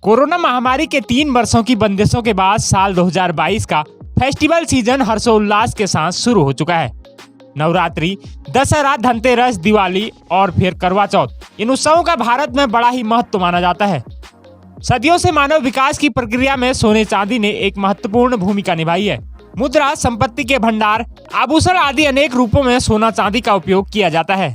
Corona महामारी के 3 वर्षों की बंदिशों के बाद साल 2022 का फेस्टिवल सीजन हर्षोल्लास के साथ शुरू हो चुका है। नवरात्रि, दशहरा, धनतेरस, दिवाली और फिर करवा चौथ, इन उत्सवों का भारत में बड़ा ही महत्व माना जाता है। सदियों से मानव विकास की प्रक्रिया में सोने चांदी ने एक महत्वपूर्ण भूमिका निभाई है। मुद्रा, संपत्ति के भंडार, आभूषण आदि अनेक रूपों में सोना चांदी का उपयोग किया जाता है।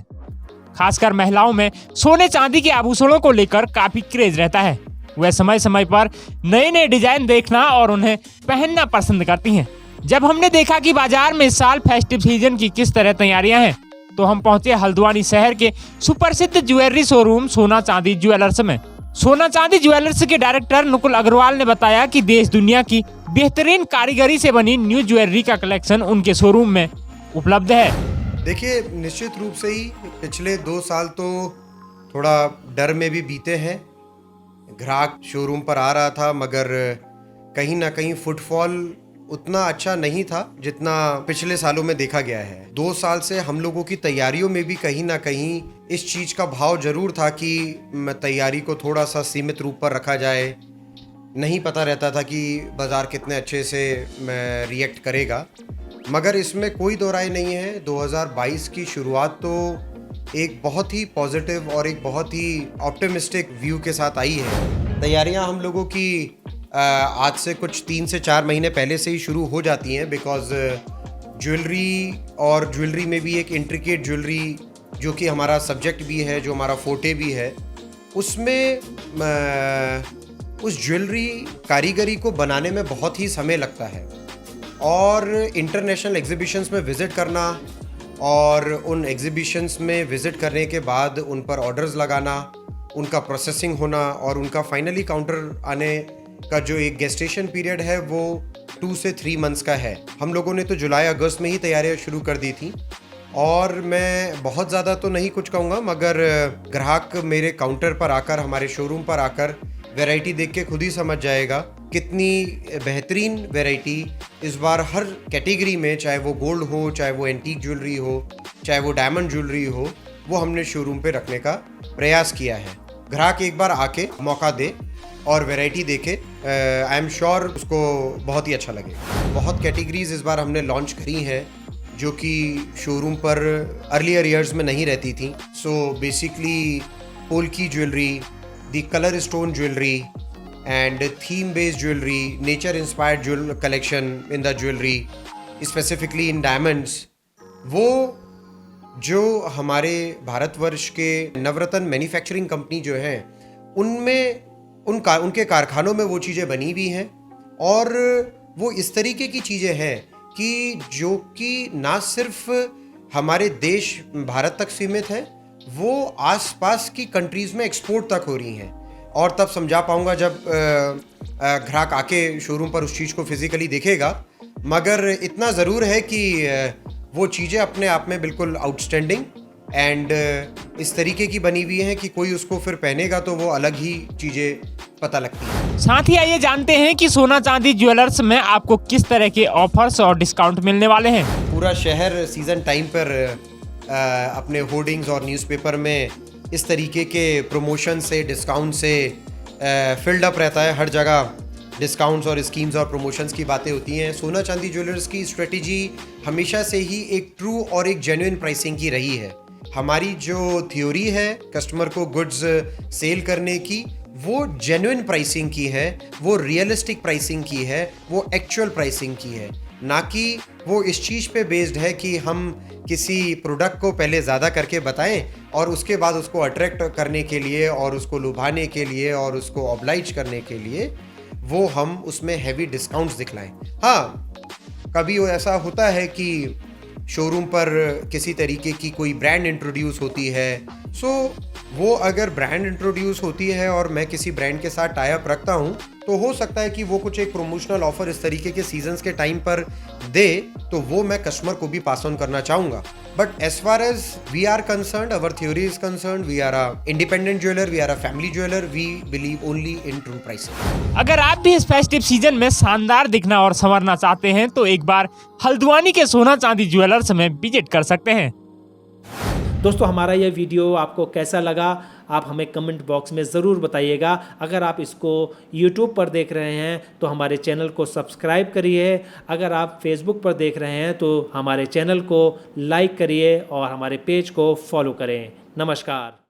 खासकर महिलाओं में सोने चांदी के आभूषणों को लेकर काफी क्रेज रहता है। वह समय समय पर नए नए डिजाइन देखना और उन्हें पहनना पसंद करती हैं। जब हमने देखा कि बाजार में इस साल फेस्टिव सीजन की किस तरह तैयारियां हैं, तो हम पहुंचे हल्द्वानी शहर के सुप्रसिद्ध ज्वेलरी शोरूम सोना चांदी ज्वेलर्स में। सोना चांदी ज्वेलर्स के डायरेक्टर नुकुल अग्रवाल ने बताया कि देश दुनिया की बेहतरीन कारीगरी से बनी न्यू ज्वेलरी का कलेक्शन उनके शोरूम में उपलब्ध है। देखिए, निश्चित रूप से ही पिछले 2 साल तो थोड़ा डर में भी बीते हैं। ग्राहक शोरूम पर आ रहा था, मगर कहीं ना कहीं फुटफॉल उतना अच्छा नहीं था जितना पिछले सालों में देखा गया है। 2 साल से हम लोगों की तैयारियों में भी कहीं ना कहीं इस चीज़ का भाव जरूर था कि तैयारी को थोड़ा सा सीमित रूप पर रखा जाए। नहीं पता रहता था कि बाज़ार कितने अच्छे से रिएक्ट करेगा, मगर इसमें कोई दो राय नहीं है। 2022 की शुरुआत तो एक बहुत ही पॉजिटिव और एक बहुत ही ऑप्टिमिस्टिक व्यू के साथ आई है। तैयारियां हम लोगों की आज से कुछ 3 से 4 महीने पहले से ही शुरू हो जाती हैं, बिकॉज ज्वेलरी में भी एक इंट्रिकेट ज्वेलरी जो कि हमारा सब्जेक्ट भी है, जो हमारा फोटे भी है, उसमें उस ज्वेलरी कारीगरी को बनाने में बहुत ही समय लगता है। और इंटरनेशनल एग्जीबिशंस में विज़िट करना और उन एग्जीबिशंस में विज़िट करने के बाद उन पर ऑर्डर्स लगाना, उनका प्रोसेसिंग होना और उनका फाइनली काउंटर आने का जो एक गेस्टेशन पीरियड है वो 2 से 3 मंथ्स का है। हम लोगों ने तो जुलाई अगस्त में ही तैयारियां शुरू कर दी थी। और मैं बहुत ज़्यादा तो नहीं कुछ कहूँगा, मगर ग्राहक मेरे काउंटर पर आकर, हमारे शोरूम पर आकर वैरायटी देख के खुद ही समझ जाएगा कितनी बेहतरीन वैरायटी इस बार हर कैटेगरी में, चाहे वो गोल्ड हो, चाहे वो एंटीक ज्वेलरी हो, चाहे वो डायमंड ज्वेलरी हो, वो हमने शोरूम पे रखने का प्रयास किया है। ग्राहक एक बार आके मौका दे और वैरायटी देखे, आई एम श्योर उसको बहुत ही अच्छा लगेगा। बहुत कैटेगरीज इस बार हमने लॉन्च करी हैं जो कि शोरूम पर अर्लियर ईयर्स में नहीं रहती थी। So basically polki jewellery, the colour stone jewellery and theme based jewelry, nature inspired jewel collection in the jewelry, specifically in diamonds, वो जो हमारे भारतवर्ष के नवरत्न मैन्युफैक्चरिंग कंपनी जो है उनमें उनके कारखानों में वो चीज़ें बनी हुई हैं। और वो इस तरीके की चीज़ें हैं कि जो कि ना सिर्फ हमारे देश भारत तक सीमित है, वो आसपास की कंट्रीज़ में एक्सपोर्ट तक हो रही हैं। और तब समझा पाऊंगा जब ग्राहक आके शोरूम पर उस चीज़ को फिजिकली देखेगा। मगर इतना ज़रूर है कि वो चीज़ें अपने आप में बिल्कुल आउटस्टैंडिंग एंड इस तरीके की बनी हुई हैं कि कोई उसको फिर पहनेगा तो वो अलग ही चीज़ें पता लगती हैं। साथ ही आइए जानते हैं कि सोना चांदी ज्वेलर्स में आपको किस तरह के ऑफर्स और डिस्काउंट मिलने वाले हैं। पूरा शहर सीज़न टाइम पर अपने होर्डिंग्स और न्यूज़पेपर में इस तरीके के प्रमोशन से, डिस्काउंट से फिल्ड अप रहता है। हर जगह डिस्काउंट्स और स्कीम्स और प्रमोशंस की बातें होती हैं। सोना चांदी ज्वेलर्स की स्ट्रेटजी हमेशा से ही एक ट्रू और एक जेन्युइन प्राइसिंग की रही है। हमारी जो थ्योरी है कस्टमर को गुड्स सेल करने की, वो जेन्युइन प्राइसिंग की है, वो रियलिस्टिक प्राइसिंग की है, वो एक्चुअल प्राइसिंग की है, ना कि वो इस चीज़ पे बेस्ड है कि हम किसी प्रोडक्ट को पहले ज़्यादा करके बताएं और उसके बाद उसको अट्रैक्ट करने के लिए और उसको लुभाने के लिए और उसको ऑब्लाइज करने के लिए वो हम उसमें हैवी डिस्काउंट्स दिखलाएं। हाँ, कभी वो ऐसा होता है कि शोरूम पर किसी तरीके की कोई ब्रांड इंट्रोड्यूस होती है। सो वो अगर ब्रांड इंट्रोड्यूस होती है और मैं किसी ब्रांड के साथ टाई अप रखता हूँ, तो हो सकता है कि वो कुछ एक प्रमोशनल ऑफर इस तरीके के सीजन्स के टाइम पर दे, तो वो मैं कस्टमर को भी पास ऑन करना चाहूँगा। But as far as we are concerned, our theory is concerned, we are a independent jeweller, we are a family jeweller, we believe only in true pricing. अगर आप भी इस फेस्टिव सीजन में शानदार दिखना और संवरना चाहते हैं तो एक बार हल्द्वानी के सोना चांदी ज्वेलर्स में विजिट कर सकते हैं। दोस्तों, हमारा यह वीडियो आपको कैसा लगा आप हमें कमेंट बॉक्स में ज़रूर बताइएगा। अगर आप इसको यूट्यूब पर देख रहे हैं तो हमारे चैनल को सब्सक्राइब करिए, अगर आप फेसबुक पर देख रहे हैं तो हमारे चैनल को लाइक करिए और हमारे पेज को फॉलो करें। नमस्कार।